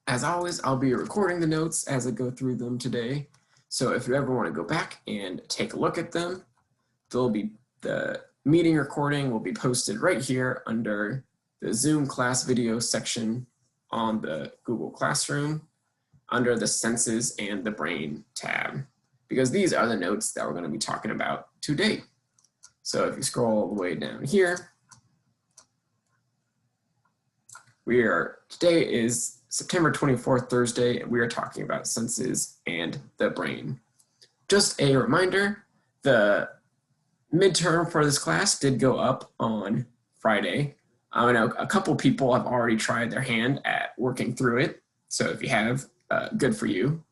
As always, I'll be recording the notes as I go through them today. So if you ever want to go back and take a look at them, the meeting recording will be posted right here under the Zoom class video section on the Google Classroom under the Senses and the Brain tab, because these are the notes that we're going to be talking about today. So if you scroll all the way down here, today is September 24th, Thursday, and we are talking about senses and the brain. Just a reminder, the midterm for this class did go up on Friday. I know a couple people have already tried their hand at working through it, so if you have, good for you.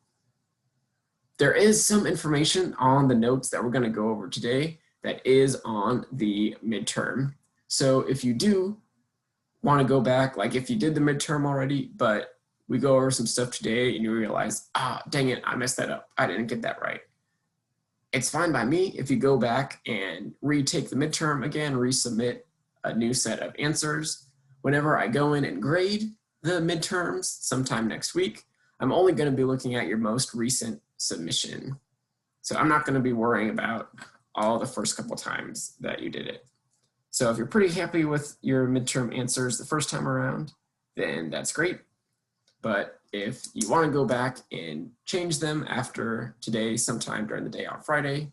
There is some information on the notes that we're going to go over today that is on the midterm. So if you do want to go back, like if you did the midterm already, but we go over some stuff today and you realize, dang it, I messed that up. I didn't get that right. It's fine by me if you go back and retake the midterm again, resubmit a new set of answers. Whenever I go in and grade the midterms sometime next week, I'm only going to be looking at your most recent submission. So I'm not going to be worrying about all the first couple times that you did it. So if you're pretty happy with your midterm answers the first time around, then that's great. But if you want to go back and change them after today, sometime during the day on Friday,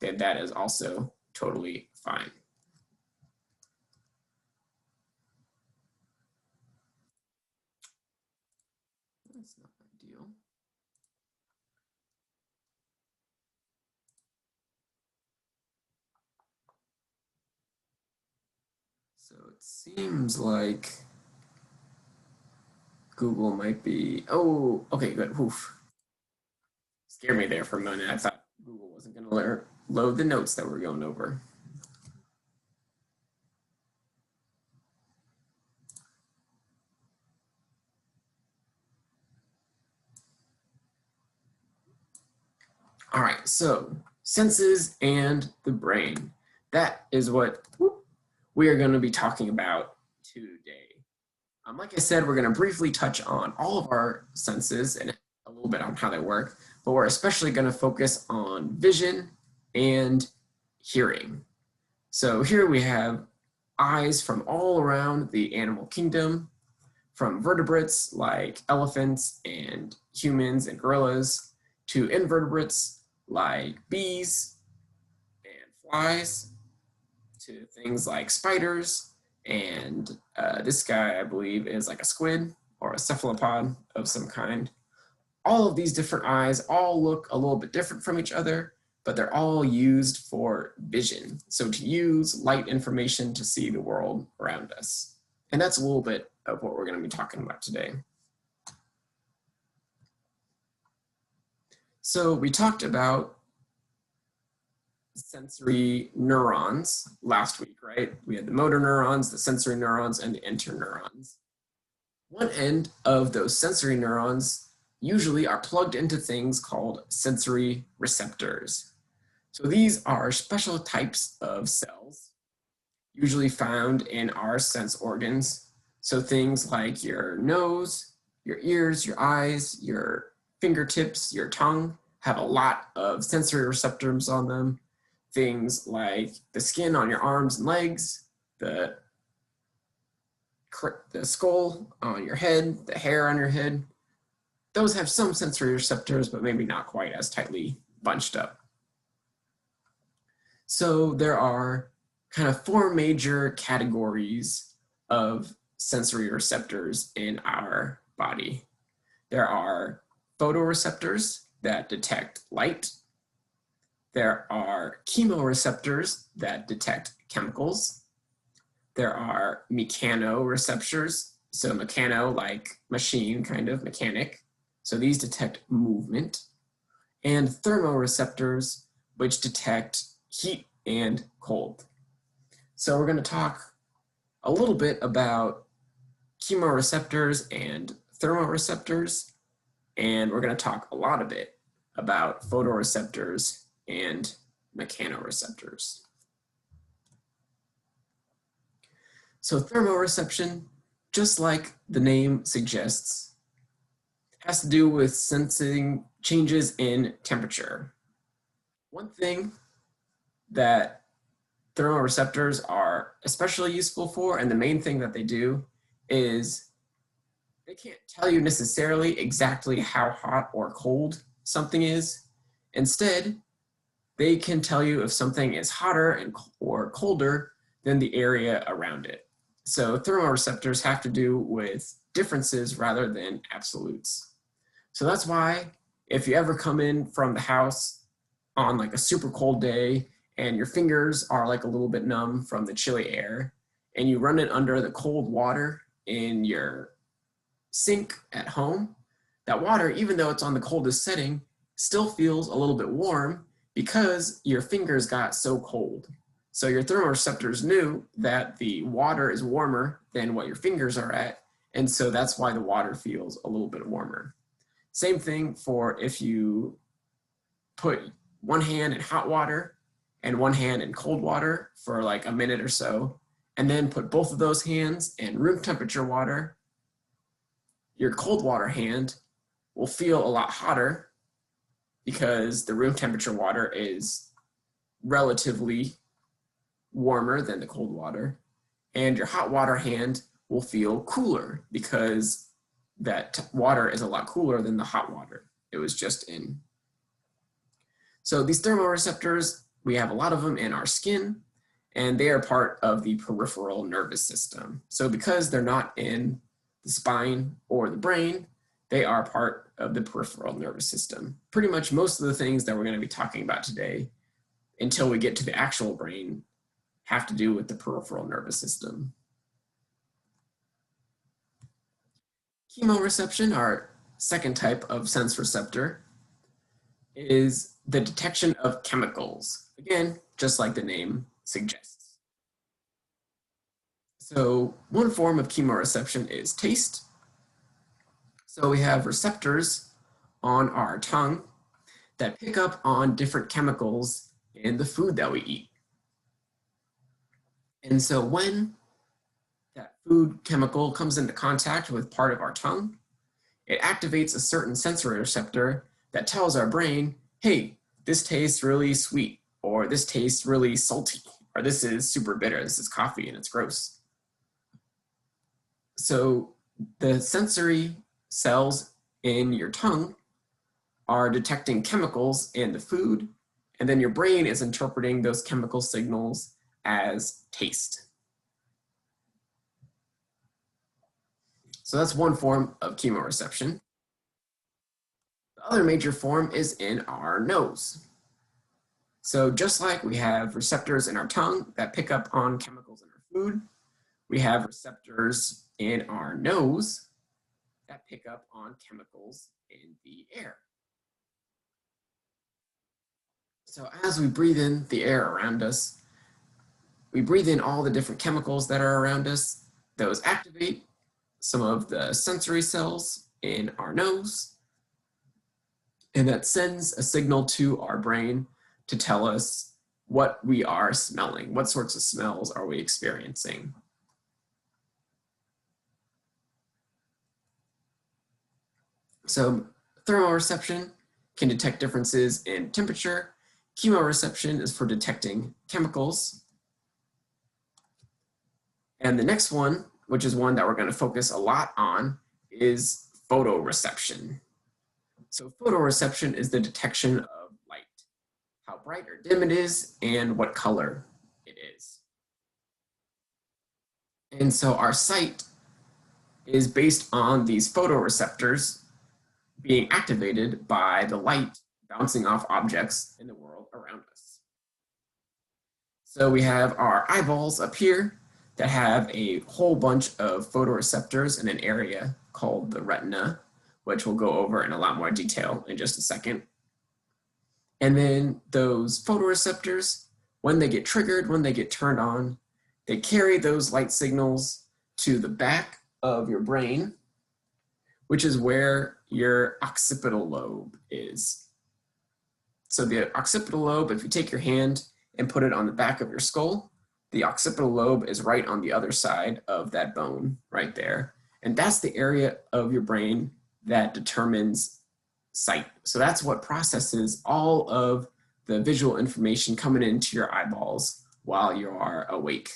then that is also totally fine. That's not ideal. So it seems like Google might be, oh, okay, good, oof. Scared me there for a minute. I thought Google wasn't going to load the notes that we're going over. All right, so senses and the brain. That is what we are going to be talking about today. Like I said, we're going to briefly touch on all of our senses and a little bit on how they work, but we're especially going to focus on vision and hearing. So here we have eyes from all around the animal kingdom, from vertebrates like elephants and humans and gorillas, to invertebrates like bees and flies, to things like spiders, and this guy, I believe, is like a squid or a cephalopod of some kind. All of these different eyes all look a little bit different from each other, but they're all used for vision. So to use light information to see the world around us. And that's a little bit of what we're going to be talking about today. So we talked about sensory neurons last week, right? We had the motor neurons, the sensory neurons, and the interneurons. One end of those sensory neurons usually are plugged into things called sensory receptors. So these are special types of cells, usually found in our sense organs. So things like your nose, your ears, your eyes, your fingertips, your tongue have a lot of sensory receptors on them. Things like the skin on your arms and legs, the skull on your head, the hair on your head, those have some sensory receptors, but maybe not quite as tightly bunched up. So there are kind of four major categories of sensory receptors in our body. There are photoreceptors that detect light. There are chemoreceptors that detect chemicals. There are mechanoreceptors, so mechano like machine, kind of mechanic. So these detect movement. And thermoreceptors, which detect heat and cold. So we're going to talk a little bit about chemoreceptors and thermoreceptors, and we're going to talk a lot of it about photoreceptors and mechanoreceptors. So thermoreception, just like the name suggests, has to do with sensing changes in temperature. One thing that thermoreceptors are especially useful for, and the main thing that they do, is they can't tell you necessarily exactly how hot or cold something is. Instead, they can tell you if something is hotter or colder than the area around it. So thermoreceptors have to do with differences rather than absolutes. So that's why if you ever come in from the house on like a super cold day and your fingers are like a little bit numb from the chilly air and you run it under the cold water in your sink at home, that water, even though it's on the coldest setting, still feels a little bit warm because your fingers got so cold. So your thermoreceptors knew that the water is warmer than what your fingers are at, and so that's why the water feels a little bit warmer. Same thing for if you put one hand in hot water and one hand in cold water for like a minute or so, and then put both of those hands in room temperature water, your cold water hand will feel a lot hotter because the room temperature water is relatively warmer than the cold water, and your hot water hand will feel cooler because that water is a lot cooler than the hot water it was just in. So these thermoreceptors, we have a lot of them in our skin, and they are part of the peripheral nervous system. So because they're not in the spine or the brain, they are part of the peripheral nervous system. Pretty much most of the things that we're going to be talking about today, until we get to the actual brain, have to do with the peripheral nervous system. Chemoreception, our second type of sense receptor, is the detection of chemicals. Again, just like the name suggests. So one form of chemoreception is taste. So we have receptors on our tongue that pick up on different chemicals in the food that we eat. And so when that food chemical comes into contact with part of our tongue, it activates a certain sensory receptor that tells our brain, hey, this tastes really sweet, or this tastes really salty, or this is super bitter, this is coffee and it's gross. So the sensory cells in your tongue are detecting chemicals in the food, and then your brain is interpreting those chemical signals as taste. So that's one form of chemoreception. The other major form is in our nose. So just like we have receptors in our tongue that pick up on chemicals in our food, we have receptors in our nose that pick up on chemicals in the air. So as we breathe in the air around us, we breathe in all the different chemicals that are around us. Those activate some of the sensory cells in our nose, and that sends a signal to our brain to tell us what we are smelling, what sorts of smells are we experiencing. So thermoreception can detect differences in temperature. Chemoreception is for detecting chemicals. And the next one, which is one that we're going to focus a lot on, is photoreception. So photoreception is the detection of light, how bright or dim it is, and what color it is. And so our sight is based on these photoreceptors being activated by the light bouncing off objects in the world around us. So we have our eyeballs up here that have a whole bunch of photoreceptors in an area called the retina, which we'll go over in a lot more detail in just a second. And then those photoreceptors, when they get triggered, when they get turned on, they carry those light signals to the back of your brain, which is where your occipital lobe is. So the occipital lobe, if you take your hand and put it on the back of your skull, the occipital lobe is right on the other side of that bone right there. And that's the area of your brain that determines sight. So that's what processes all of the visual information coming into your eyeballs while you are awake.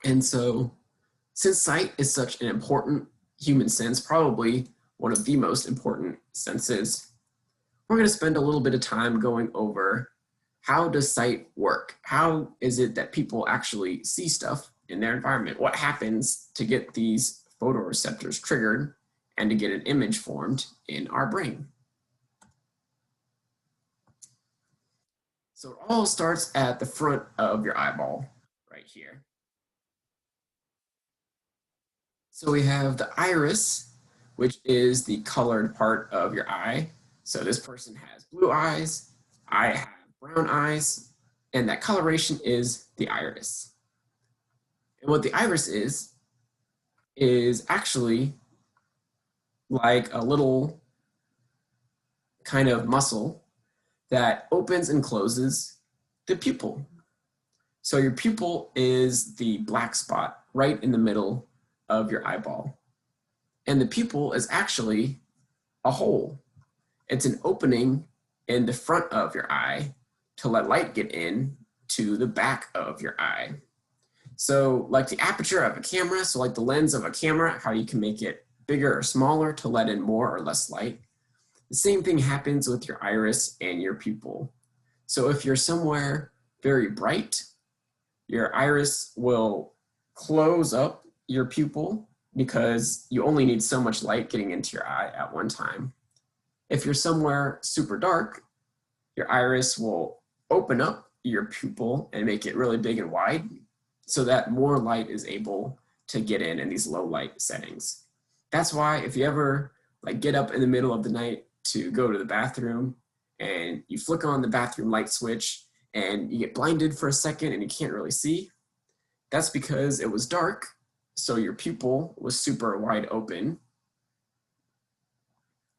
And so since sight is such an important human sense, probably one of the most important senses, we're going to spend a little bit of time going over how does sight work? How is it that people actually see stuff in their environment? What happens to get these photoreceptors triggered and to get an image formed in our brain? So it all starts at the front of your eyeball right here. So we have the iris, which is the colored part of your eye. So this person has blue eyes, I have brown eyes, and that coloration is the iris. And what the iris is actually like a little kind of muscle that opens and closes the pupil. So your pupil is the black spot right in the middle of your eyeball. And the pupil is actually a hole. It's an opening in the front of your eye to let light get in to the back of your eye. So like the aperture of a camera, so like the lens of a camera, how you can make it bigger or smaller to let in more or less light. The same thing happens with your iris and your pupil. So if you're somewhere very bright, your iris will close up your pupil because you only need so much light getting into your eye at one time. If you're somewhere super dark, your iris will open up your pupil and make it really big and wide so that more light is able to get in these low light settings. That's why if you ever like get up in the middle of the night to go to the bathroom and you flick on the bathroom light switch and you get blinded for a second and you can't really see, that's because it was dark, so your pupil was super wide open.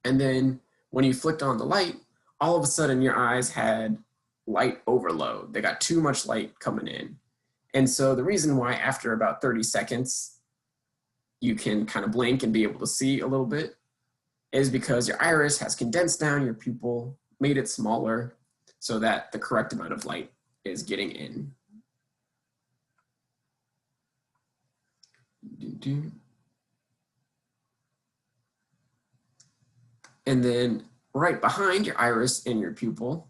And then when you flicked on the light, all of a sudden your eyes had light overload. They got too much light coming in. And so the reason why after about 30 seconds, you can kind of blink and be able to see a little bit is because your iris has condensed down your pupil, made it smaller so that the correct amount of light is getting in. And then right behind your iris and your pupil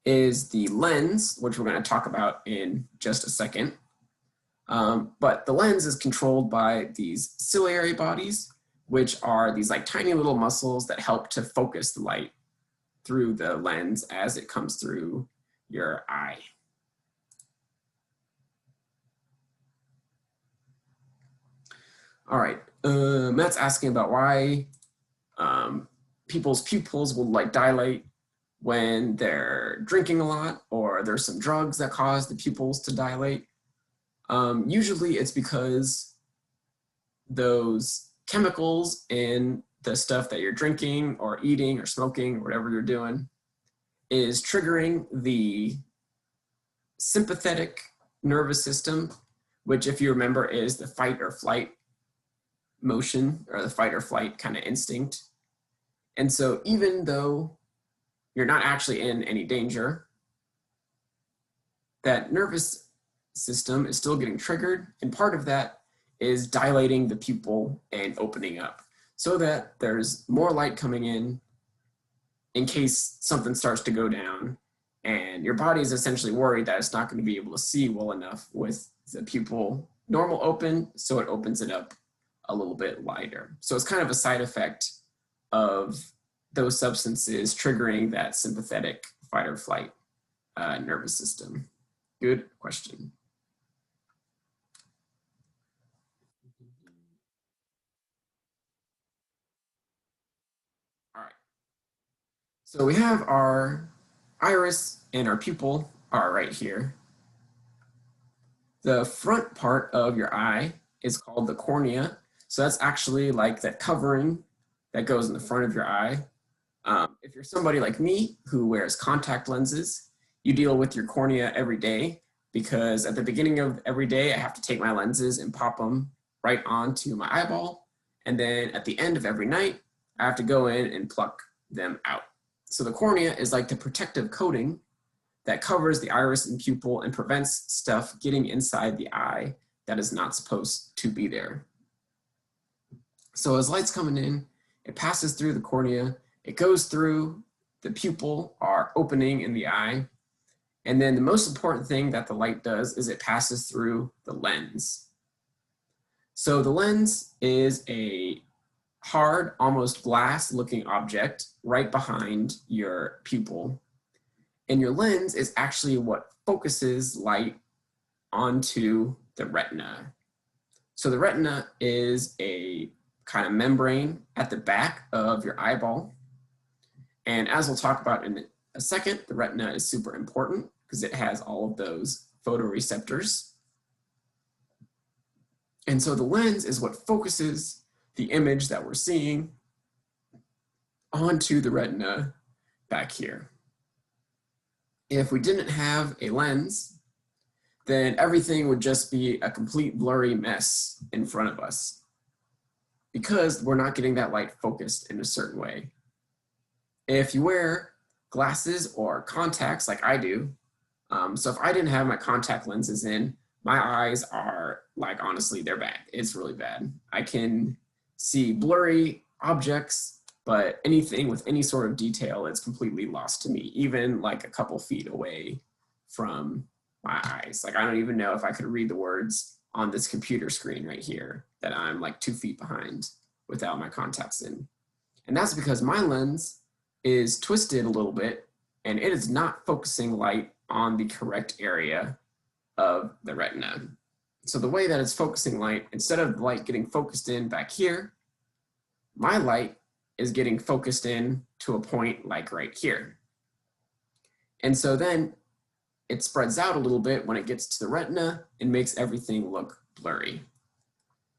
is the lens, which we're going to talk about in just a second. But the lens is controlled by these ciliary bodies, which are these like tiny little muscles that help to focus the light through the lens as it comes through your eye. All right, Matt's asking about why people's pupils will like dilate when they're drinking a lot, or there's some drugs that cause the pupils to dilate. Usually it's because those chemicals in the stuff that you're drinking or eating or smoking or whatever you're doing is triggering the sympathetic nervous system, which if you remember is the fight or flight motion or the fight or flight kind of instinct. And so even though you're not actually in any danger, that nervous system is still getting triggered, and part of that is dilating the pupil and opening up so that there's more light coming in case something starts to go down, and your body is essentially worried that it's not going to be able to see well enough with the pupil normal open, so it opens it up a little bit wider. So it's kind of a side effect of those substances triggering that sympathetic fight or flight nervous system. Good question. All right. So we have our iris and our pupil are right here. The front part of your eye is called the cornea. So that's actually like that covering that goes in the front of your eye. If you're somebody like me who wears contact lenses, you deal with your cornea every day, because at the beginning of every day, I have to take my lenses and pop them right onto my eyeball. And then at the end of every night, I have to go in and pluck them out. So the cornea is like the protective coating that covers the iris and pupil and prevents stuff getting inside the eye that is not supposed to be there. So as light's coming in, it passes through the cornea, it goes through the pupil, our opening in the eye, and then the most important thing that the light does is it passes through the lens. So the lens is a hard, almost glass looking object right behind your pupil. And your lens is actually what focuses light onto the retina. So the retina is a kind of membrane at the back of your eyeball. And as we'll talk about in a second, the retina is super important because it has all of those photoreceptors. And so the lens is what focuses the image that we're seeing onto the retina back here. If we didn't have a lens, then everything would just be a complete blurry mess in front of us because we're not getting that light focused in a certain way. If you wear glasses or contacts like I do, so if I didn't have my contact lenses in, my eyes are like, honestly, they're bad. It's really bad. I can see blurry objects, but anything with any sort of detail is completely lost to me, even like a couple feet away from my eyes. Like I don't even know if I could read the words on this computer screen right here that I'm like 2 feet behind without my contacts in. And that's because my lens is twisted a little bit and it is not focusing light on the correct area of the retina. So the way that it's focusing light, instead of light getting focused in back here, my light is getting focused in to a point like right here. And so then it spreads out a little bit when it gets to the retina and makes everything look blurry.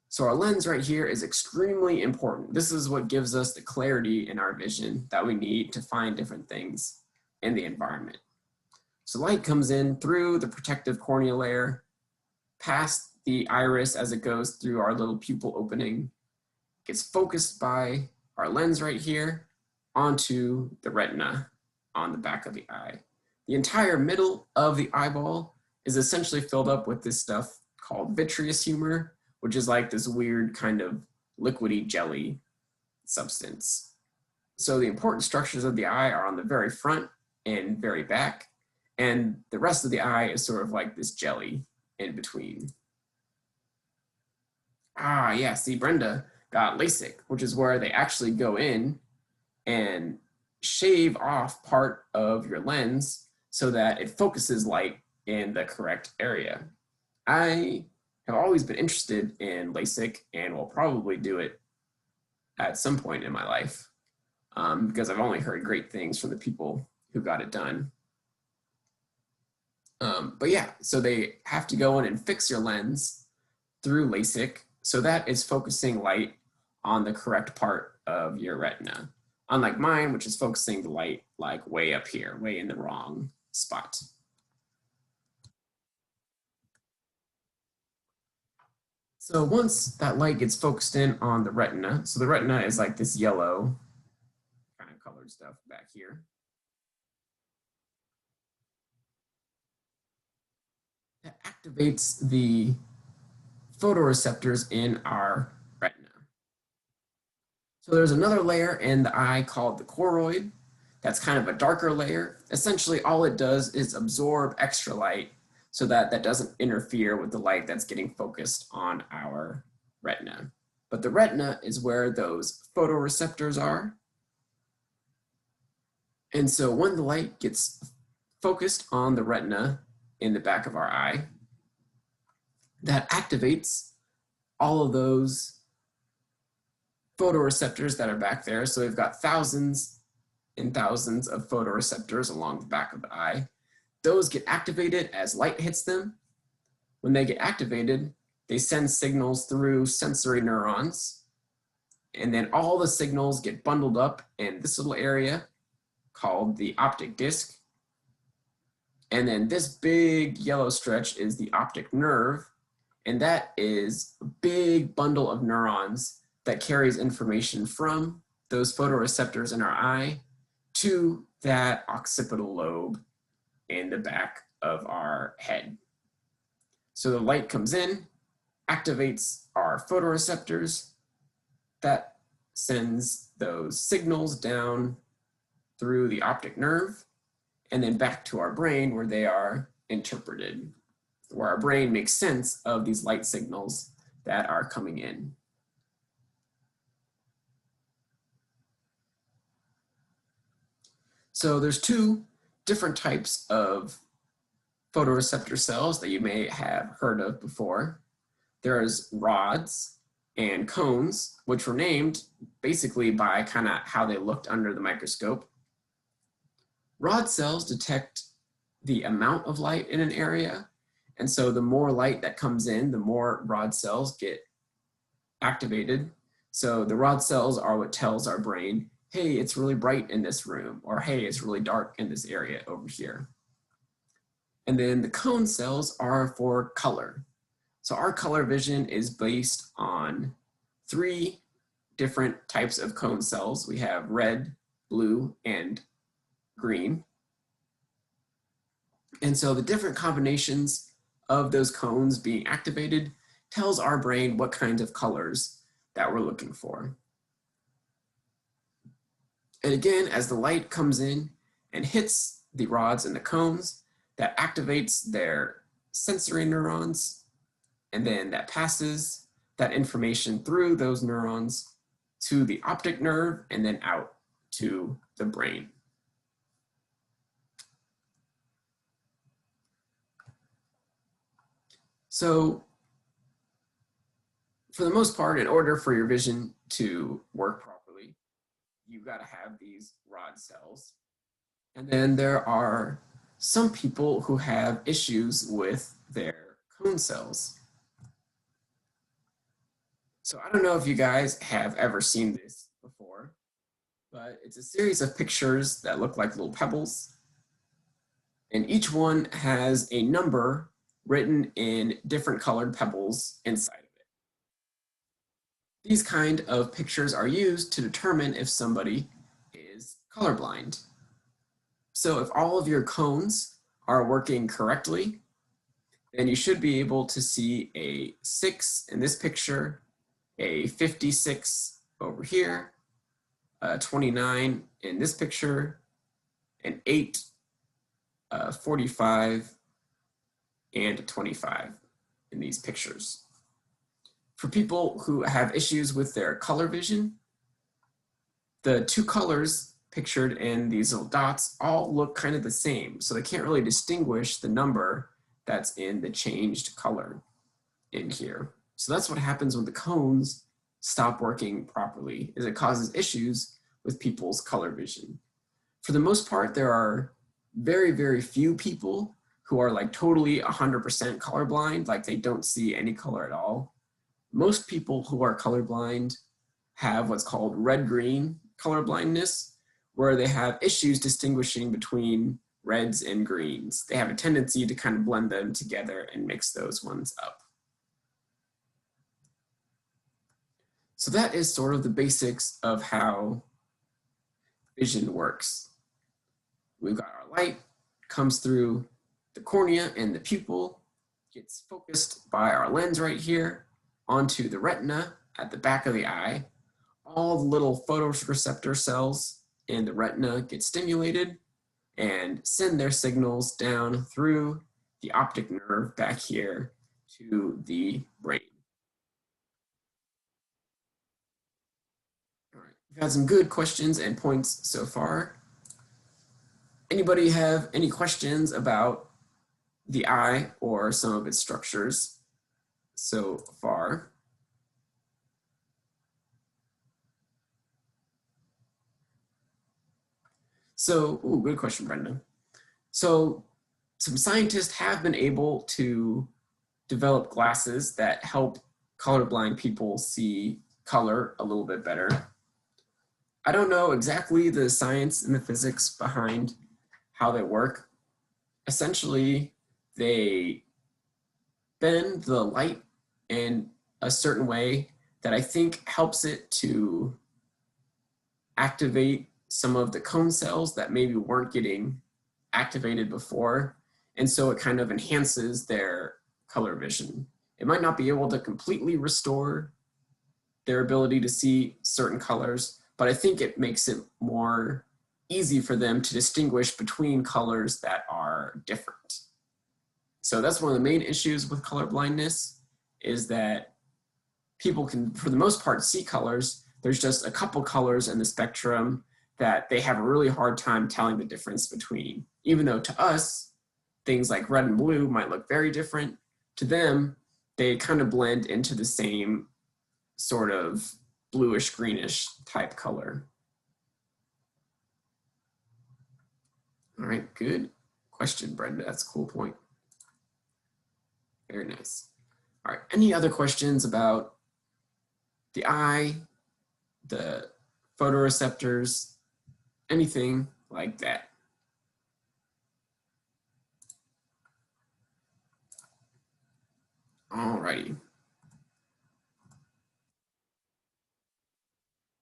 So our lens right here is extremely important. This is what gives us the clarity in our vision that we need to find different things in the environment. So light comes in through the protective cornea layer, past the iris as it goes through our little pupil opening, gets focused by our lens right here onto the retina on the back of the eye. The entire middle of the eyeball is essentially filled up with this stuff called vitreous humor, which is like this weird kind of liquidy jelly substance. So the important structures of the eye are on the very front and very back, and the rest of the eye is sort of like this jelly in between. Ah, yeah, see, Brenda got LASIK, which is where they actually go in and shave off part of your lens so that it focuses light in the correct area. I have always been interested in LASIK and will probably do it at some point in my life because I've only heard great things from the people who got it done. But yeah, so they have to go in and fix your lens through LASIK so that it's focusing light on the correct part of your retina. Unlike mine, which is focusing the light like way up here, way in the wrong spot. So once that light gets focused in on the retina, so the retina is like this yellow kind of colored stuff back here. That activates the photoreceptors in our retina. So there's another layer in the eye called the choroid. That's kind of a darker layer. Essentially, all it does is absorb extra light so that that doesn't interfere with the light that's getting focused on our retina. But the retina is where those photoreceptors are. And so when the light gets focused on the retina in the back of our eye, that activates all of those photoreceptors that are back there. So we've got thousands and thousands of photoreceptors along the back of the eye. Those get activated as light hits them. When they get activated, they send signals through sensory neurons. And then all the signals get bundled up in this little area called the optic disc. And then this big yellow stretch is the optic nerve. And that is a big bundle of neurons that carries information from those photoreceptors in our eye to that occipital lobe in the back of our head. So the light comes in, activates our photoreceptors, that sends those signals down through the optic nerve and then back to our brain where they are interpreted, where our brain makes sense of these light signals that are coming in. So there's two different types of photoreceptor cells that you may have heard of before. There's rods and cones, which were named basically by kind of how they looked under the microscope. Rod cells detect the amount of light in an area, and so the more light that comes in, the more rod cells get activated. So the rod cells are what tells our brain, hey, it's really bright in this room, or hey, it's really dark in this area over here. And then the cone cells are for color. So our color vision is based on 3 different types of cone cells. We have red, blue, and green. And so the different combinations of those cones being activated tells our brain what kinds of colors that we're looking for. And again, as the light comes in and hits the rods and the cones, that activates their sensory neurons, and then that passes that information through those neurons to the optic nerve and then out to the brain. So for the most part, in order for your vision to work properly, you've got to have these rod cells. And then there are some people who have issues with their cone cells. So I don't know if you guys have ever seen this before, but it's a series of pictures that look like little pebbles. And each one has a number written in different colored pebbles inside of it. These kind of pictures are used to determine if somebody is colorblind. So if all of your cones are working correctly, then you should be able to see a 6 in this picture, a 56 over here, a 29 in this picture, an 8, 45, and a 25 in these pictures. For people who have issues with their color vision, the 2 colors pictured in these little dots all look kind of the same, so they can't really distinguish the number that's in the changed color in here. So that's what happens when the cones stop working properly, is it causes issues with people's color vision. For the most part, there are very, very few people who are like totally 100% colorblind, like they don't see any color at all. Most people who are colorblind have what's called red-green color blindness, where they have issues distinguishing between reds and greens. They have a tendency to kind of blend them together and mix those ones up. So that is sort of the basics of how vision works. We've got our light, comes through the cornea and the pupil, gets focused by our lens right here onto the retina at the back of the eye. All the little photoreceptor cells in the retina get stimulated and send their signals down through the optic nerve back here to the brain. All right, we've had some good questions and points so far. Anybody have any questions about the eye or some of its structures so far? So, good question, Brenda. So some scientists have been able to develop glasses that help colorblind people see color a little bit better. I don't know exactly the science and the physics behind how they work. Essentially, they bend the light in a certain way that I think helps it to activate some of the cone cells that maybe weren't getting activated before. And so it kind of enhances their color vision. It might not be able to completely restore their ability to see certain colors, but I think it makes it more easy for them to distinguish between colors that are different. So that's one of the main issues with color blindness, is that people can, for the most part, see colors. There's just a couple colors in the spectrum that they have a really hard time telling the difference between. Even though to us, things like red and blue might look very different, to them, they kind of blend into the same sort of bluish greenish type color. All right, good question, Brenda. That's a cool point. Very nice. All right, any other questions about the eye, the photoreceptors, anything like that? All righty.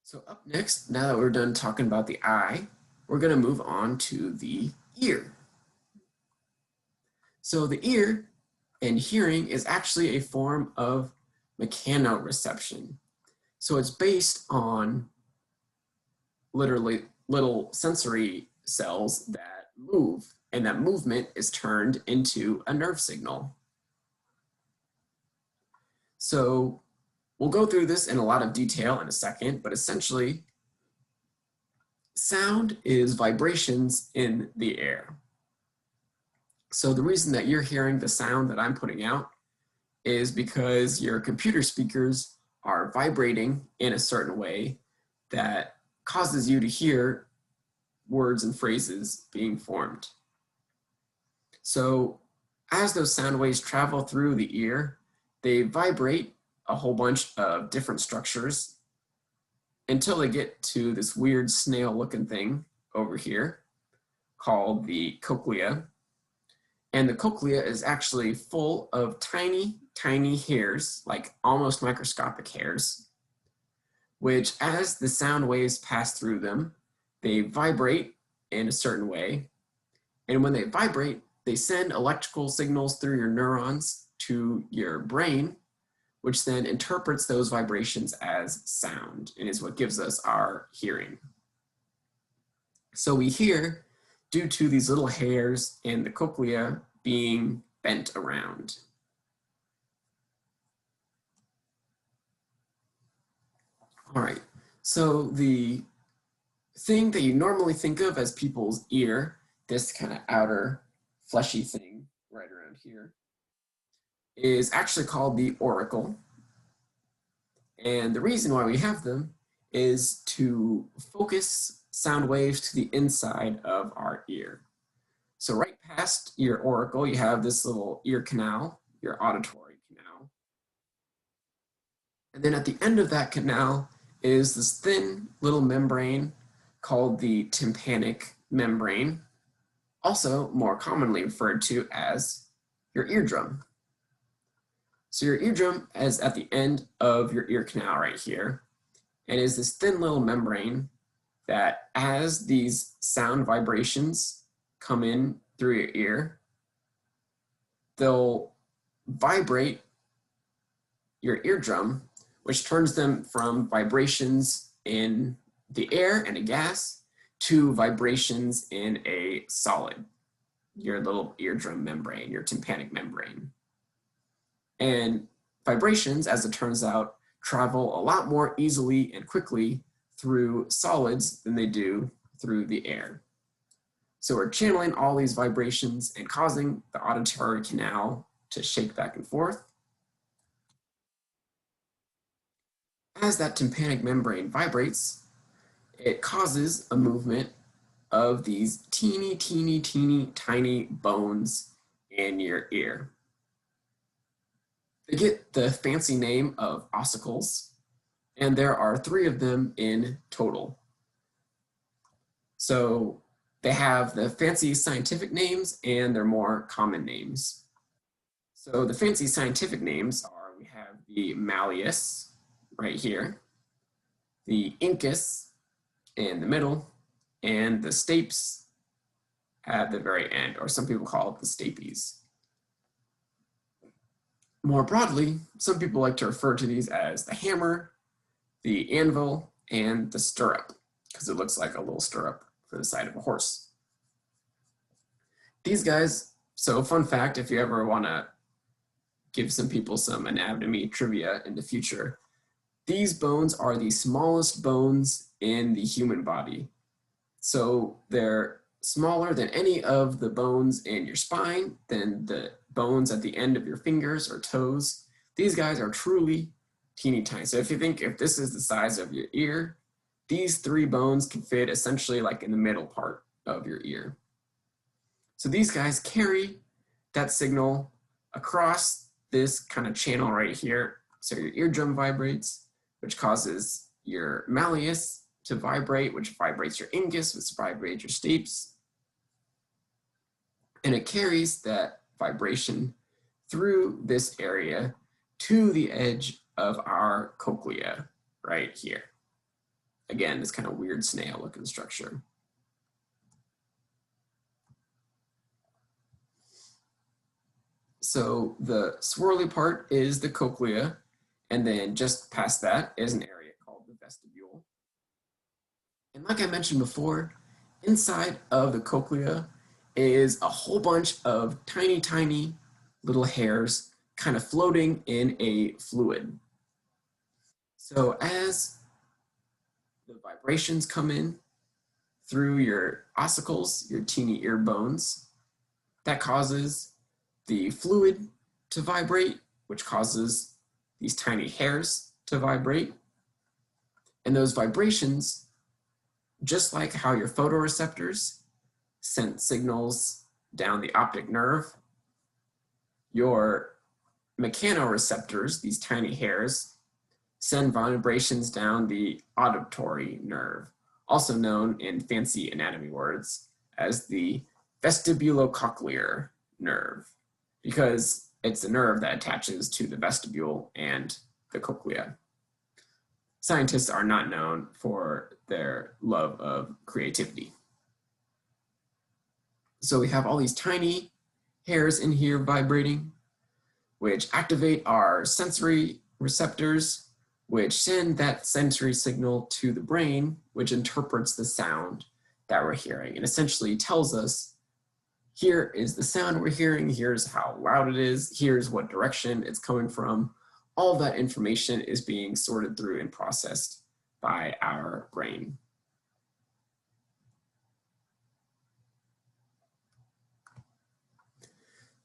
So up next, now that we're done talking about the eye, we're going to move on to the ear. So the ear and hearing is actually a form of mechanoreception. So it's based on literally little sensory cells that move, and that movement is turned into a nerve signal. So we'll go through this in a lot of detail in a second, but essentially, sound is vibrations in the air. So the reason that you're hearing the sound that I'm putting out is because your computer speakers are vibrating in a certain way that causes you to hear words and phrases being formed. So as those sound waves travel through the ear, they vibrate a whole bunch of different structures until they get to this weird snail-looking thing over here called the cochlea. And the cochlea is actually full of tiny, tiny hairs, like almost microscopic hairs, which as the sound waves pass through them, they vibrate in a certain way. And when they vibrate, they send electrical signals through your neurons to your brain, which then interprets those vibrations as sound and is what gives us our hearing. So we hear due to these little hairs in the cochlea being bent around. All right, so the thing that you normally think of as people's ear, this kind of outer fleshy thing right around here, is actually called the auricle. And the reason why we have them is to focus sound waves to the inside of our ear. So right past your auricle, you have this little ear canal, your auditory canal. And then at the end of that canal is this thin little membrane called the tympanic membrane, also more commonly referred to as your eardrum. So your eardrum is at the end of your ear canal right here, and is this thin little membrane that as these sound vibrations come in through your ear, they'll vibrate your eardrum, which turns them from vibrations in the air and a gas to vibrations in a solid, your little eardrum membrane, your tympanic membrane. And vibrations, as it turns out, travel a lot more easily and quickly through solids than they do through the air. So we're channeling all these vibrations and causing the auditory canal to shake back and forth. As that tympanic membrane vibrates, it causes a movement of these teeny, teeny, teeny, tiny bones in your ear. They get the fancy name of ossicles, and there are 3 of them in total. So they have the fancy scientific names and their more common names. So the fancy scientific names are, we have the malleus right here, the incus in the middle, and the stapes at the very end, or some people call it the stapes. More broadly, some people like to refer to these as the hammer, the anvil, and the stirrup, because it looks like a little stirrup for the side of a horse. These guys, so fun fact, if you ever want to give some people some anatomy trivia in the future, these bones are the smallest bones in the human body. So they're smaller than any of the bones in your spine, than the bones at the end of your fingers or toes. These guys are truly teeny tiny. So if you think if this is the size of your ear, these 3 bones can fit essentially like in the middle part of your ear. So these guys carry that signal across this kind of channel right here. So your eardrum vibrates, which causes your malleus to vibrate, which vibrates your incus, which vibrates your stapes. And it carries that vibration through this area to the edge of our cochlea right here. Again, this kind of weird snail looking structure. So the swirly part is the cochlea, and then just past that is an area called the vestibule. And like I mentioned before, inside of the cochlea is a whole bunch of tiny, tiny little hairs kind of floating in a fluid. So as the vibrations come in through your ossicles, your teeny ear bones, that causes the fluid to vibrate, which causes these tiny hairs to vibrate. And those vibrations, just like how your photoreceptors sent signals down the optic nerve, your mechanoreceptors, these tiny hairs, send vibrations down the auditory nerve, also known in fancy anatomy words as the vestibulocochlear nerve, because it's a nerve that attaches to the vestibule and the cochlea. Scientists are not known for their love of creativity. So we have all these tiny hairs in here vibrating, which activate our sensory receptors, which send that sensory signal to the brain, which interprets the sound that we're hearing and essentially tells us, here is the sound we're hearing, here's how loud it is, here's what direction it's coming from. All that information is being sorted through and processed by our brain.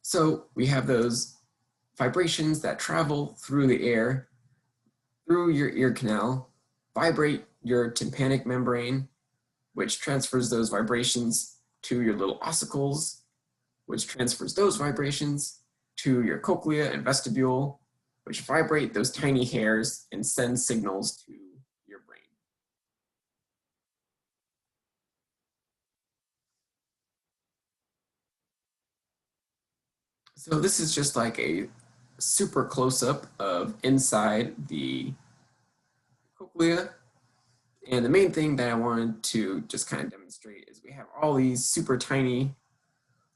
So we have those vibrations that travel through the air, through your ear canal, vibrate your tympanic membrane, which transfers those vibrations to your little ossicles, which transfers those vibrations to your cochlea and vestibule, which vibrate those tiny hairs and send signals to your brain. So this is just like a super close-up of inside the cochlea. And the main thing that I wanted to just kind of demonstrate is we have all these super tiny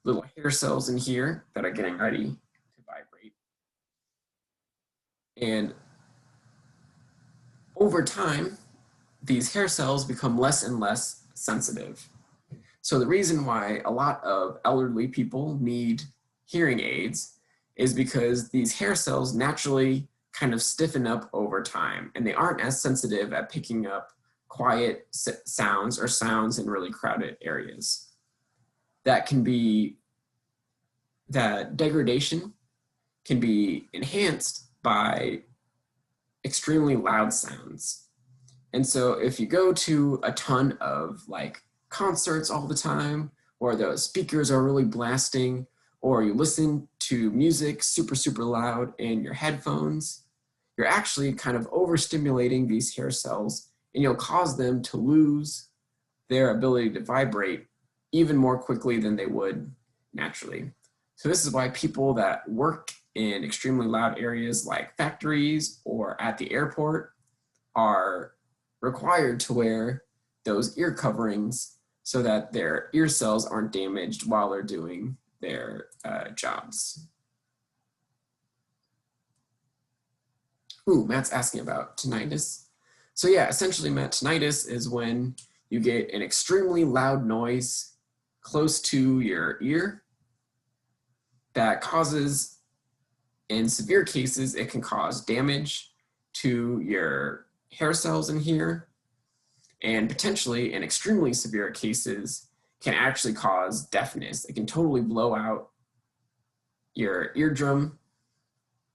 little hair cells in here that are getting ready to vibrate. And over time, these hair cells become less and less sensitive. So the reason why a lot of elderly people need hearing aids is because these hair cells naturally kind of stiffen up over time, and they aren't as sensitive at picking up quiet sounds or sounds in really crowded areas. That degradation can be enhanced by extremely loud sounds. And so if you go to a ton of like concerts all the time, or the speakers are really blasting, or you listen to music super, super loud in your headphones, you're actually kind of overstimulating these hair cells, and you'll cause them to lose their ability to vibrate even more quickly than they would naturally. So this is why people that work in extremely loud areas like factories or at the airport are required to wear those ear coverings so that their ear cells aren't damaged while they're doing their jobs. Ooh, Matt's asking about tinnitus. So yeah, essentially, Matt, tinnitus is when you get an extremely loud noise close to your ear that causes, in severe cases, it can cause damage to your hair cells in here, and potentially, in extremely severe cases, can actually cause deafness. It can totally blow out your eardrum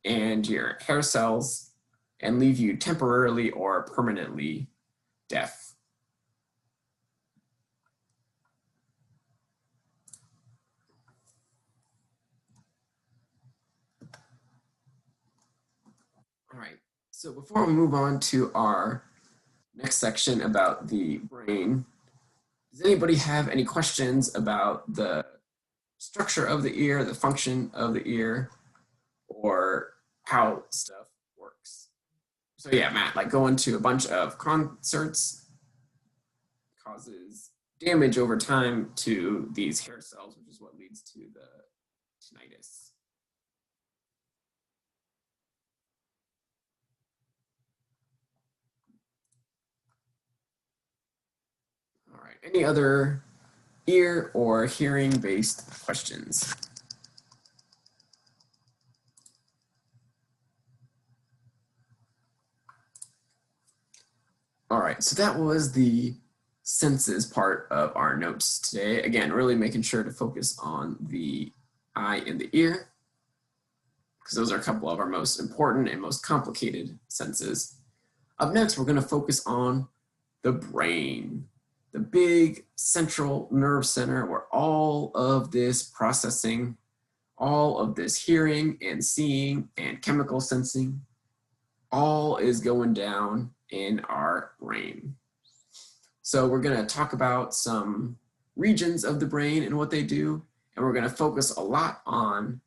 and your hair cells and leave you temporarily or permanently deaf. All right, so before we move on to our next section about the brain, does anybody have any questions about the structure of the ear, the function of the ear, or how stuff works? So yeah, Matt, like going to a bunch of concerts causes damage over time to these hair cells, which is what leads to the tinnitus. All right, any other ear or hearing-based questions? All right, so that was the senses part of our notes today. Again, really making sure to focus on the eye and the ear, because those are a couple of our most important and most complicated senses. Up next, we're going to focus on the brain, the big central nerve center where all of this processing, all of this hearing and seeing and chemical sensing, all is going down in our brain. So we're going to talk about some regions of the brain and what they do, and we're going to focus a lot on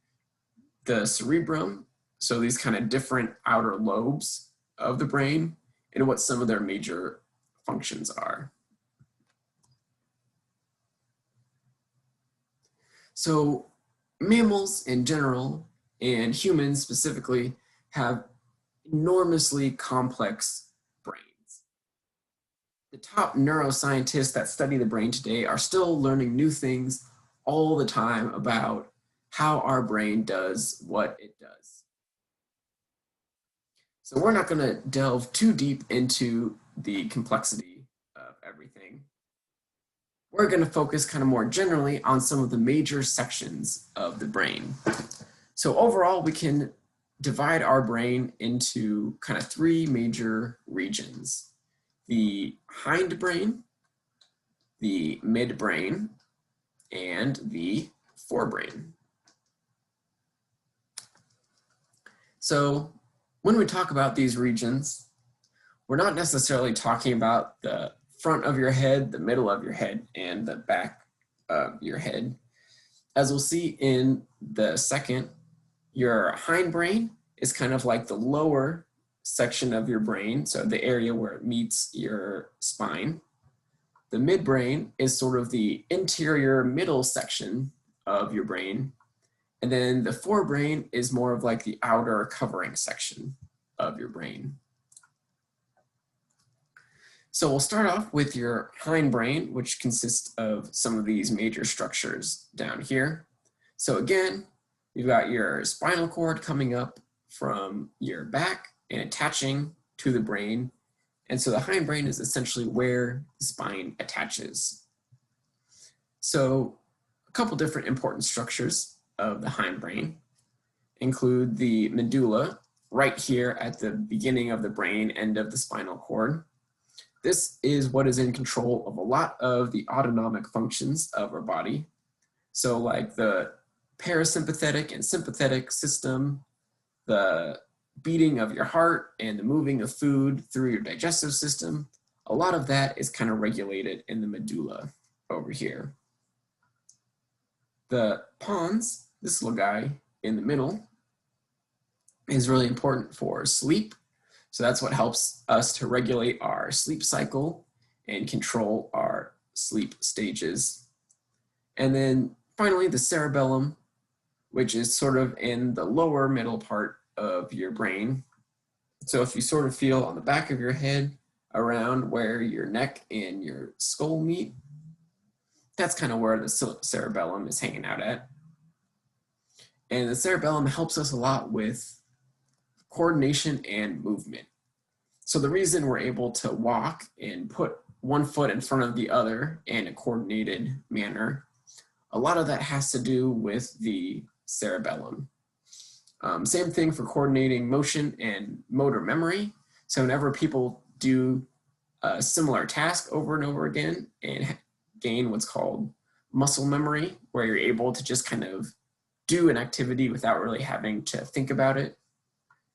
the cerebrum, so these kind of different outer lobes of the brain, and what some of their major functions are. So mammals in general, and humans specifically, have enormously complex brains. The top neuroscientists that study the brain today are still learning new things all the time about how our brain does what it does. So we're not going to delve too deep into the complexity of everything. We're going to focus kind of more generally on some of the major sections of the brain. So overall, we can divide our brain into kind of three major regions: the hindbrain, the midbrain, and the forebrain. So when we talk about these regions, we're not necessarily talking about the front of your head, the middle of your head, and the back of your head. As we'll see in the second, your hindbrain is kind of like the lower section of your brain, so the area where it meets your spine. The midbrain is sort of the interior middle section of your brain. And then the forebrain is more of like the outer covering section of your brain. So we'll start off with your hindbrain, which consists of some of these major structures down here. So again, you've got your spinal cord coming up from your back and attaching to the brain. And so the hindbrain is essentially where the spine attaches. So a couple different important structures of the hindbrain include the medulla, right here at the beginning of the brain, end of the spinal cord. This is what is in control of a lot of the autonomic functions of our body. So like the parasympathetic and sympathetic system, the beating of your heart and the moving of food through your digestive system, a lot of that is kind of regulated in the medulla over here. The pons, this little guy in the middle, is really important for sleep. So that's what helps us to regulate our sleep cycle and control our sleep stages. And then finally, the cerebellum, which is sort of in the lower middle part of your brain. So if you sort of feel on the back of your head around where your neck and your skull meet, that's kind of where the cerebellum is hanging out at. And the cerebellum helps us a lot with coordination and movement. So the reason we're able to walk and put one foot in front of the other in a coordinated manner, a lot of that has to do with the cerebellum. Same thing for coordinating motion and motor memory. So whenever people do a similar task over and over again and gain what's called muscle memory, where you're able to just kind of do an activity without really having to think about it,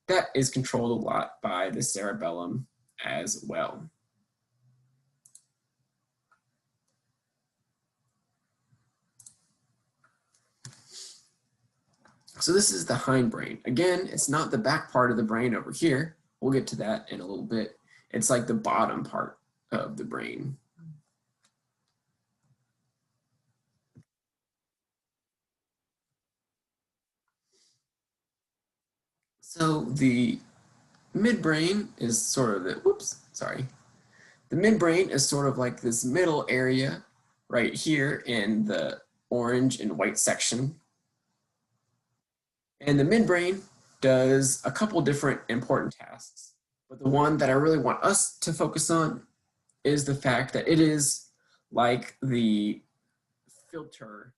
that is controlled a lot by the cerebellum as well. So this is the hindbrain. Again, it's not the back part of the brain over here. We'll get to that in a little bit. It's like the bottom part of the brain. So the midbrain is sort of the, the midbrain is sort of like this middle area right here in the orange and white section. And the midbrain does a couple different important tasks, but the one that I really want us to focus on is the fact that it is like the filter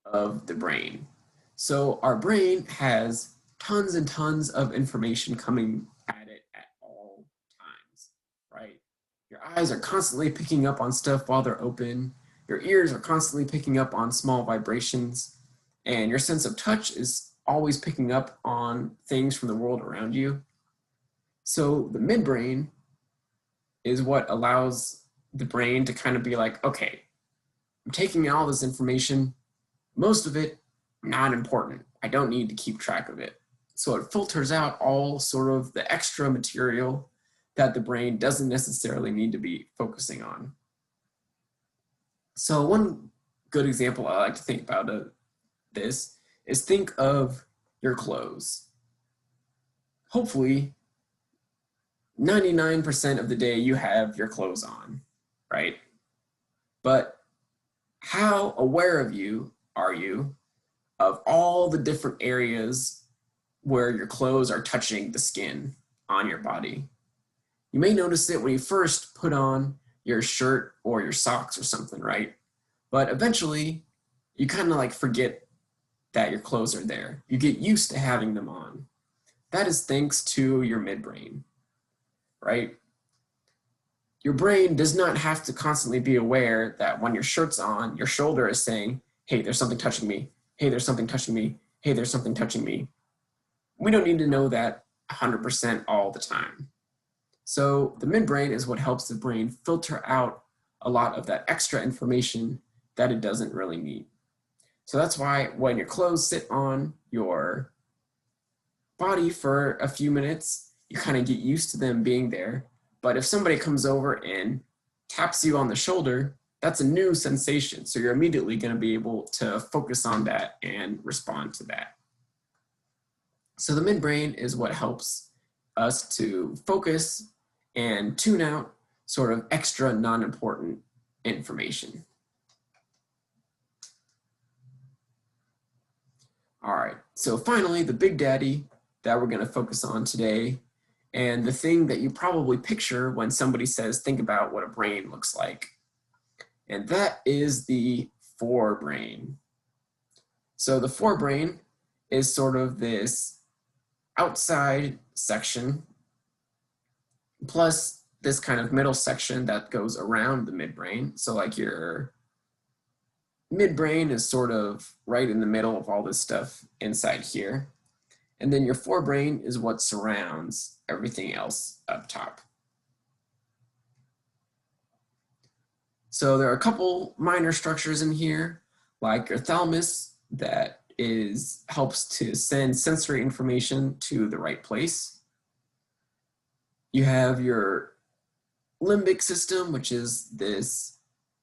of the brain. So our brain has tons and tons of information coming at it at all times, right? Your eyes are constantly picking up on stuff while they're open. Your ears are constantly picking up on small vibrations, and your sense of touch is always picking up on things from the world around you. So the midbrain is what allows the brain to kind of be like, okay, I'm taking in all this information, most of it not important. I don't need to keep track of it. So it filters out all sort of the extra material that the brain doesn't necessarily need to be focusing on. So one good example I like to think about this is think of your clothes. Hopefully, 99% of the day you have your clothes on, right? But how aware of you are you of all the different areas where your clothes are touching the skin on your body? You may notice it when you first put on your shirt or your socks or something, right? But eventually, you kind of like forget that your clothes are there. You get used to having them on. That is thanks to your midbrain, right? Your brain does not have to constantly be aware that when your shirt's on, your shoulder is saying, hey, there's something touching me. Hey, there's something touching me. Hey, there's something touching me. We don't need to know that 100% all the time. So the midbrain is what helps the brain filter out a lot of that extra information that it doesn't really need. So that's why when your clothes sit on your body for a few minutes, you kind of get used to them being there. But if somebody comes over and taps you on the shoulder, that's a new sensation. So you're immediately going to be able to focus on that and respond to that. So the midbrain is what helps us to focus and tune out sort of extra non-important information. All right, so finally, the big daddy that we're going to focus on today, and the thing that you probably picture when somebody says, think about what a brain looks like. And that is the forebrain. So the forebrain is sort of this outside section, plus this kind of middle section that goes around the midbrain. So like your midbrain is sort of right in the middle of all this stuff inside here. And then your forebrain is what surrounds everything else up top. So there are a couple minor structures in here, like your thalamus that helps to send sensory information to the right place. You have your limbic system, which is this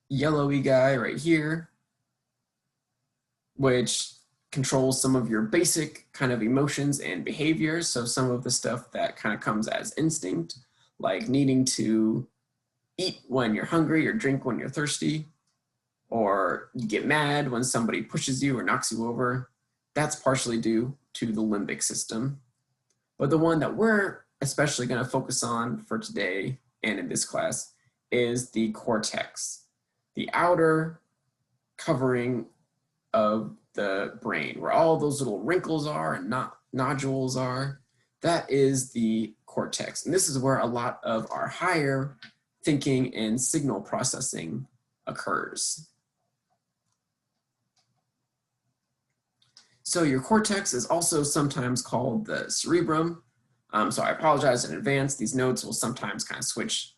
yellowy guy right here, which controls some of your basic kind of emotions and behaviors. So some of the stuff that kind of comes as instinct, like needing to eat when you're hungry or drink when you're thirsty, or you get mad when somebody pushes you or knocks you over. That's partially due to the limbic system. But the one that we're especially going to focus on for today and in this class is the cortex, the outer covering of the brain, where all those little wrinkles are and nodules are. That is the cortex. And this is where a lot of our higher thinking and signal processing occurs. So your cortex is also sometimes called the cerebrum. So I apologize in advance. These notes will sometimes kind of switch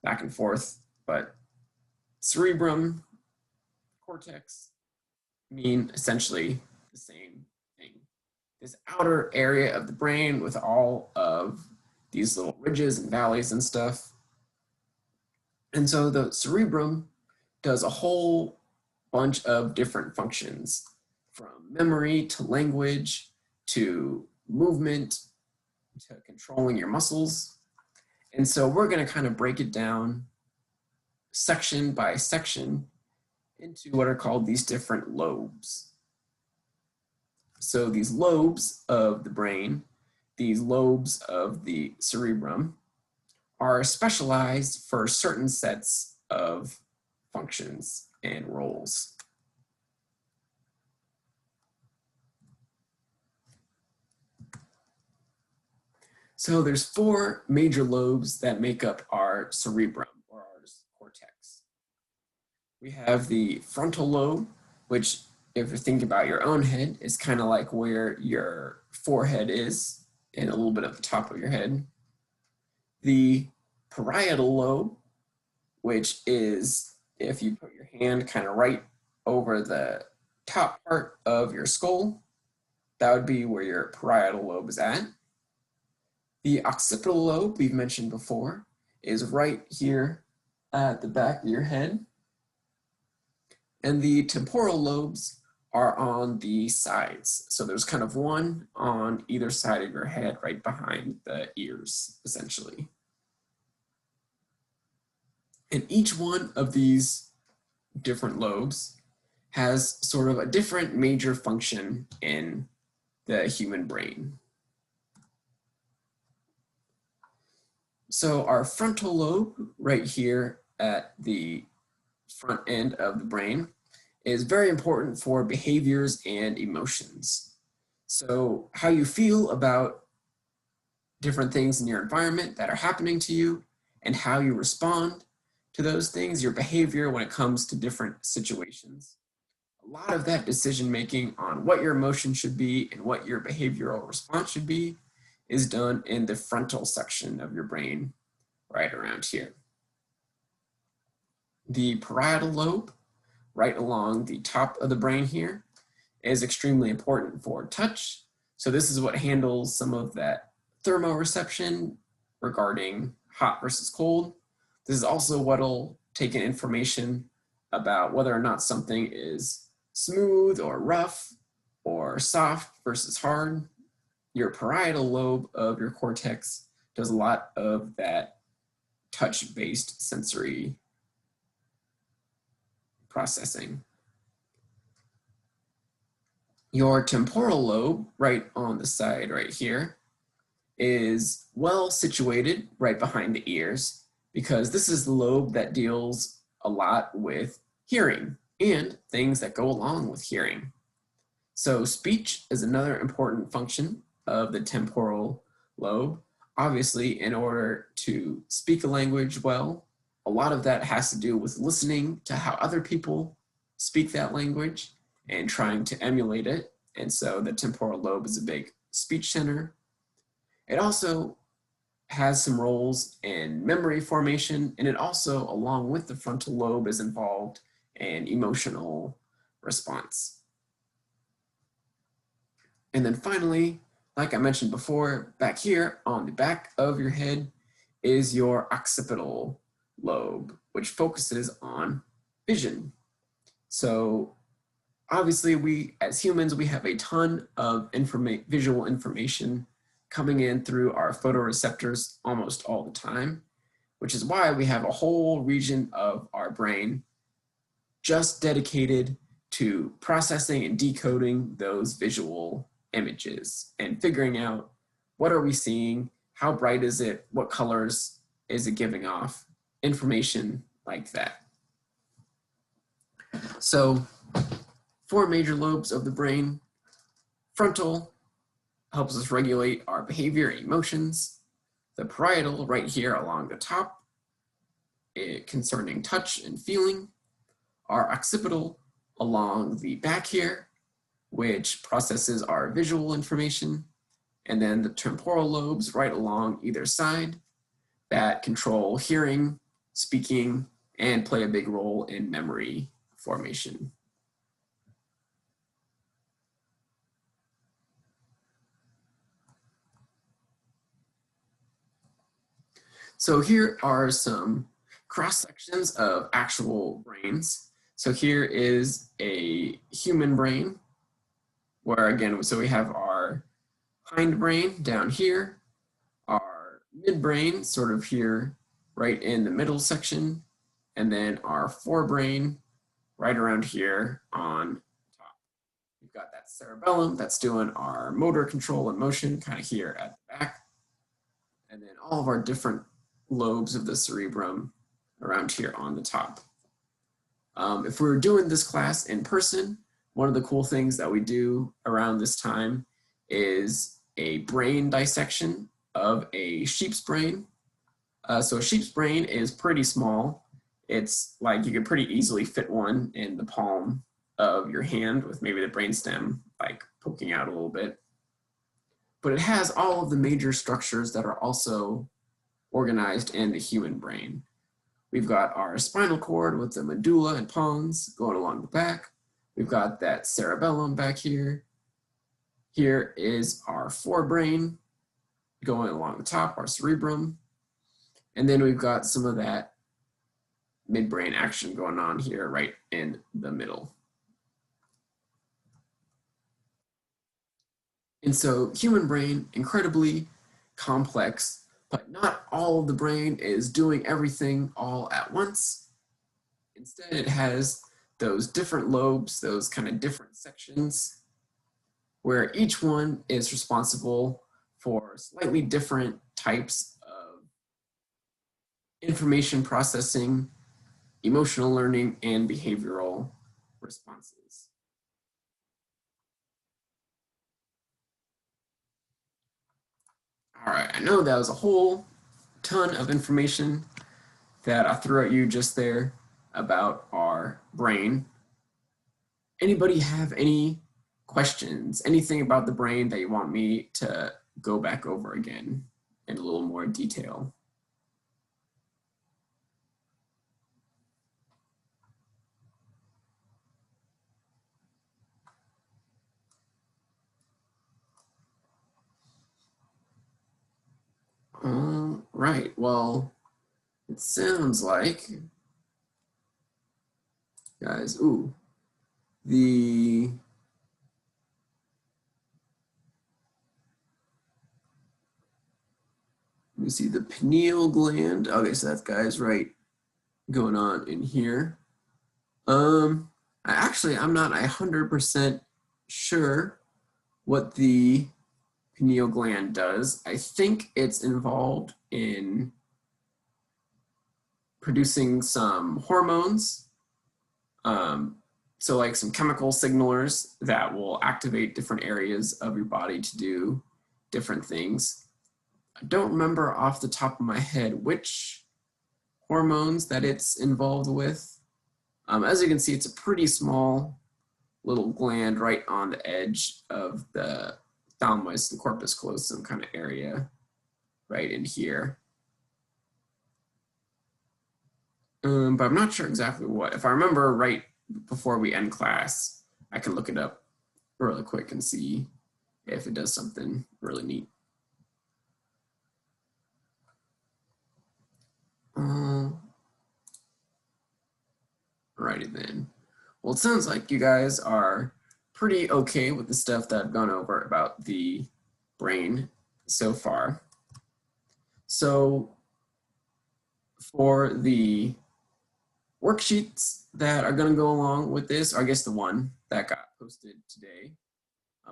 back and forth, but cerebrum, cortex mean essentially the same thing. This outer area of the brain with all of these little ridges and valleys and stuff. And so the cerebrum does a whole bunch of different functions, from memory to language to movement to controlling your muscles. And so we're going to kind of break it down section by section into what are called these different lobes. So these lobes of the brain, these lobes of the cerebrum, are specialized for certain sets of functions and roles. So there's 4 major lobes that make up our cerebrum, or our cortex. We have the frontal lobe, which, if you're thinking about your own head, is kind of like where your forehead is and a little bit at the top of your head. The parietal lobe, which is if you put your hand kind of right over the top part of your skull, that would be where your parietal lobe is at. The occipital lobe, we've mentioned before, is right here at the back of your head. And the temporal lobes are on the sides. So there's kind of one on either side of your head, right behind the ears, essentially. And each one of these different lobes has sort of a different major function in the human brain. So our frontal lobe right here at the front end of the brain is very important for behaviors and emotions. So how you feel about different things in your environment that are happening to you and how you respond to those things, your behavior when it comes to different situations. A lot of that decision making on what your emotion should be and what your behavioral response should be is done in the frontal section of your brain, right around here. The parietal lobe, right along the top of the brain here, is extremely important for touch. So this is what handles some of that thermoreception regarding hot versus cold. This is also what'll take in information about whether or not something is smooth or rough or soft versus hard. Your parietal lobe of your cortex does a lot of that touch-based sensory processing. Your temporal lobe, right on the side right here, is well situated right behind the ears, because this is the lobe that deals a lot with hearing and things that go along with hearing. So speech is another important function of the temporal lobe. Obviously, in order to speak a language well, a lot of that has to do with listening to how other people speak that language and trying to emulate it. And so the temporal lobe is a big speech center. It also has some roles in memory formation, and it also, along with the frontal lobe, is involved in emotional response. And then finally, like I mentioned before, back here on the back of your head is your occipital lobe, which focuses on vision. So obviously we, as humans, we have a ton of visual information coming in through our photoreceptors almost all the time, which is why we have a whole region of our brain just dedicated to processing and decoding those visual images and figuring out what are we seeing, how bright is it, what colors is it giving off, information like that. So 4 major lobes of the brain. Frontal helps us regulate our behavior and emotions. The parietal right here along the top, concerning touch and feeling. Our occipital along the back here, which processes our visual information. And then the temporal lobes right along either side that control hearing, speaking, and play a big role in memory formation. So here are some cross sections of actual brains. So here is a human brain, where again, so we have our hindbrain down here, our midbrain sort of here, right in the middle section, and then our forebrain right around here on top. We've got that cerebellum that's doing our motor control and motion kind of here at the back, and then all of our different lobes of the cerebrum around here on the top. If we were doing this class in person, one of the cool things that we do around this time is a brain dissection of a sheep's brain. So a sheep's brain is pretty small. It's like you could pretty easily fit one in the palm of your hand with maybe the brainstem like poking out a little bit. But it has all of the major structures that are also organized in the human brain. We've got our spinal cord with the medulla and pons going along the back. We've got that cerebellum back here. Here is our forebrain going along the top, our cerebrum. And then we've got some of that midbrain action going on here right in the middle. And so human brain, incredibly complex, but not all of the brain is doing everything all at once. Instead, it has those different lobes, those kind of different sections, where each one is responsible for slightly different types of information processing, emotional learning, and behavioral responses. All right, I know that was a whole ton of information that I threw at you just there about our brain. Anybody have any questions, anything about the brain that you want me to go back over again in a little more detail? Right, well, it sounds like, guys, let me see, the pineal gland. Okay, so that's, guys, right, going on in here. I'm not 100% sure what the pineal gland does. I think it's involved in producing some hormones. So like some chemical signalers that will activate different areas of your body to do different things. I don't remember off the top of my head which hormones that it's involved with. As you can see, it's a pretty small little gland right on the edge of the thalamus and corpus callosum kind of area, right in here. But I'm not sure exactly what. If I remember right before we end class, I can look it up really quick and see if it does something really neat. Alrighty then. Well, it sounds like you guys are pretty okay with the stuff that I've gone over about the brain so far. So for the worksheets that are going to go along with this, or I guess the one that got posted today,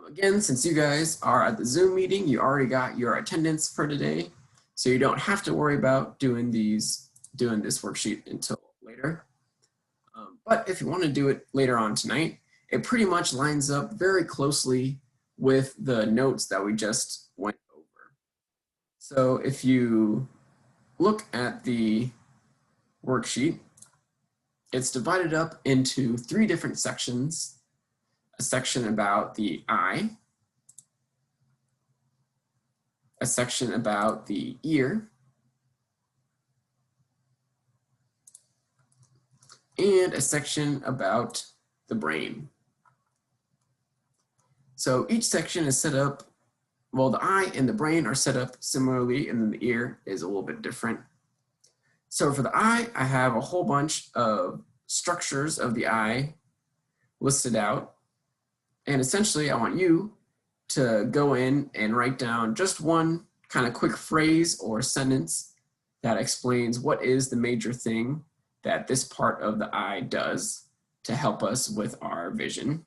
again, since you guys are at the Zoom meeting, you already got your attendance for today, so you don't have to worry about doing this worksheet until later. But if you want to do it later on tonight, it pretty much lines up very closely with the notes that we just went over. So if you look at the worksheet, it's divided up into 3 different sections. A section about the eye, a section about the ear, and a section about the brain. So each section is set up, well, the eye and the brain are set up similarly, and then the ear is a little bit different. So for the eye, I have a whole bunch of structures of the eye listed out. And essentially, I want you to go in and write down just one kind of quick phrase or sentence that explains what is the major thing that this part of the eye does to help us with our vision.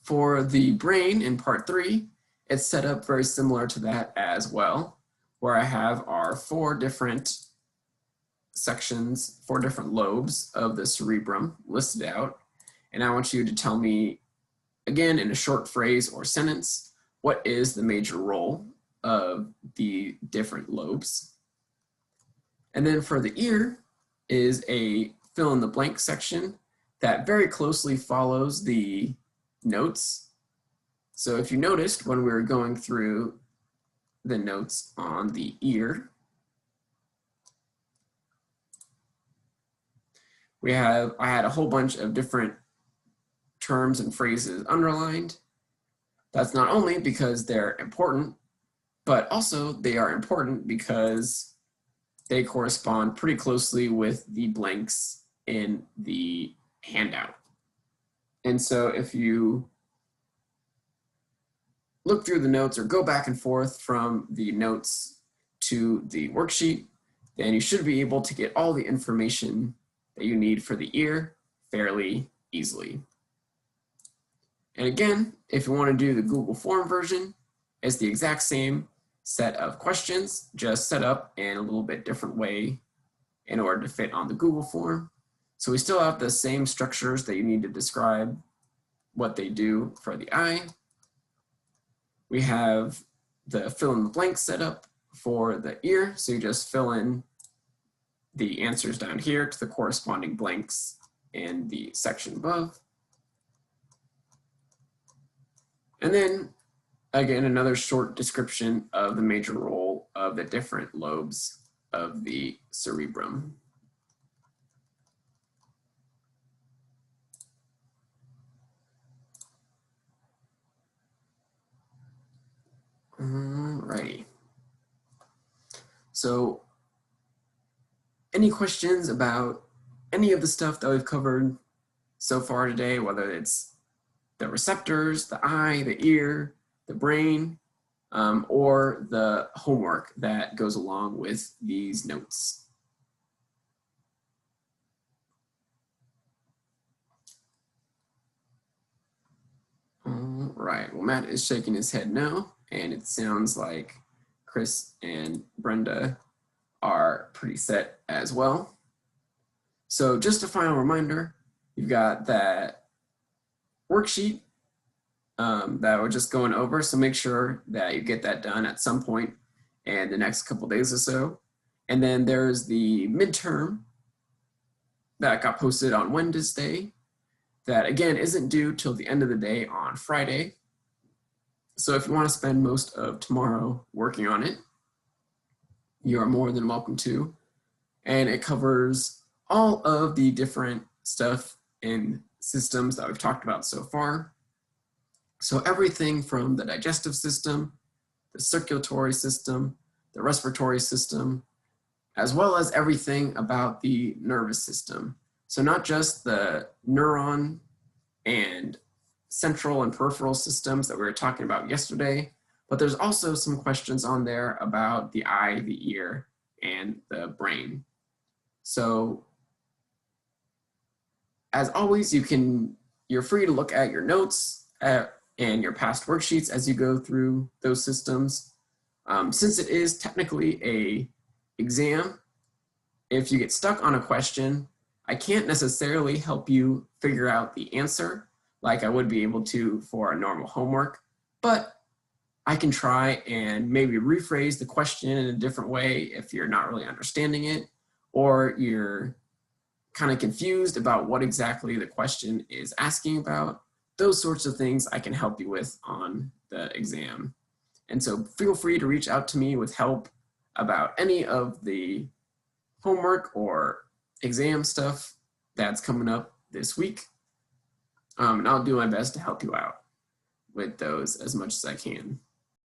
For the brain in part 3, it's set up very similar to that as well, where I have our 4 different sections, 4 different lobes of the cerebrum listed out. And I want you to tell me, again, in a short phrase or sentence, what is the major role of the different lobes. And then for the ear is a fill in the blank section that very closely follows the notes. So if you noticed when we were going through the notes on the ear, I had a whole bunch of different terms and phrases underlined. That's not only because they're important, but also they are important because they correspond pretty closely with the blanks in the handout. And so if you look through the notes or go back and forth from the notes to the worksheet, then you should be able to get all the information that you need for the ear fairly easily. And again, if you want to do the Google form version, it's the exact same set of questions, just set up in a little bit different way in order to fit on the Google form. So we still have the same structures that you need to describe what they do for the eye. We have the fill in the blank setup for the ear. So you just fill in the answers down here to the corresponding blanks in the section above. And then again, another short description of the major role of the different lobes of the cerebrum. Alrighty. So any questions about any of the stuff that we've covered so far today, whether it's the receptors, the eye, the ear, the brain, or the homework that goes along with these notes? All right, well, Matt is shaking his head no, and it sounds like Chris and Brenda are pretty set as well. So just a final reminder, you've got that worksheet that we're just going over, so make sure that you get that done at some point in the next couple days or so. And then there's the midterm that got posted on Wednesday that again isn't due till the end of the day on Friday. So if you want to spend most of tomorrow working on it, you are more than welcome to. And it covers all of the different stuff in systems that we've talked about so far. So everything from the digestive system the circulatory system, the respiratory system, as well as everything about the nervous system. So not just the neuron and central and peripheral systems that we were talking about yesterday, but there's also some questions on there about the eye, the ear, and the brain. So as always, you're free to look at your notes and your past worksheets as you go through those systems. Since it is technically an exam, if you get stuck on a question, I can't necessarily help you figure out the answer like I would be able to for a normal homework, but I can try and maybe rephrase the question in a different way if you're not really understanding it, or you're kind of confused about what exactly the question is asking about. Those sorts of things I can help you with on the exam. And so feel free to reach out to me with help about any of the homework or exam stuff that's coming up this week. And I'll do my best to help you out with those as much as I can.